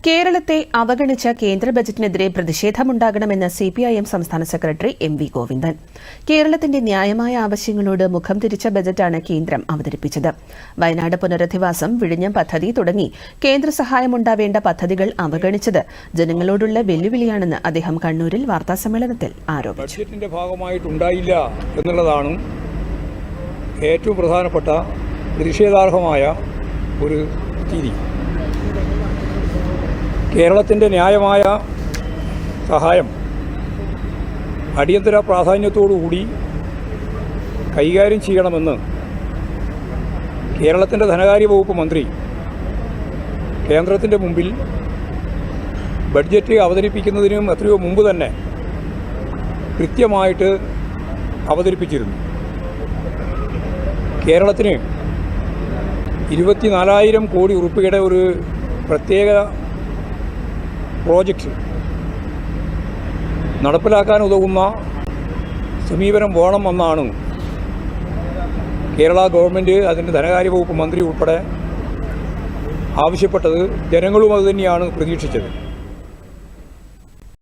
കേരളത്തെ അവഗണിച്ച കേന്ദ്ര ബജറ്റിനെതിരെ പ്രതിഷേധമുണ്ടാകണമെന്ന് സിപിഐഎം സംസ്ഥാന സെക്രട്ടറി എം.വി. ഗോവിന്ദൻ. കേരളത്തിന്റെ ന്യായമായ ആവശ്യങ്ങളോട് മുഖം തിരിച്ച ബജറ്റാണ് കേന്ദ്രം അവതരിപ്പിച്ചത്. വയനാട് പുനരധിവാസം, വിഴിഞ്ഞം പദ്ധതി തുടങ്ങി കേന്ദ്ര സഹായമുണ്ടാവേണ്ട പദ്ധതികൾ അവഗണിച്ചത് ജനങ്ങളോടുള്ള വെല്ലുവിളിയാണെന്ന് അദ്ദേഹം കണ്ണൂരിൽ വാർത്താസമ്മേളനത്തിൽ ആരോപിച്ചു. ബജറ്റിന്റെ ഭാഗമായിട്ടുണ്ടായില്ല എന്നുള്ളതാണ് ഏറ്റവും പ്രധാനപ്പെട്ട പ്രതിഷേധാർഹമായ ഒരു രീതി. കേരളത്തിൻ്റെ ന്യായമായ സഹായം അടിയന്തര പ്രാധാന്യത്തോടുകൂടി കൈകാര്യം ചെയ്യണമെന്ന് കേരളത്തിൻ്റെ ധനകാര്യ വകുപ്പ് മന്ത്രി കേന്ദ്രത്തിൻ്റെ മുമ്പിൽ ബഡ്ജറ്റ് അവതരിപ്പിക്കുന്നതിനും എത്രയോ മുമ്പ് തന്നെ കൃത്യമായിട്ട് അവതരിപ്പിച്ചിരുന്നു. കേരളത്തിന് 24,000 കോടി രൂപയുടെ ഒരു പ്രത്യേക പ്രോജക്റ്റ് നടപ്പിലാക്കാൻ ഉതകുന്ന സമീപനം വേണമെന്നാണ് കേരള ഗവൺമെൻറ്, അതിൻ്റെ ധനകാര്യ വകുപ്പ് മന്ത്രി ഉൾപ്പെടെ ആവശ്യപ്പെട്ടത്. ജനങ്ങളും അതുതന്നെയാണ് പ്രതീക്ഷിച്ചത്.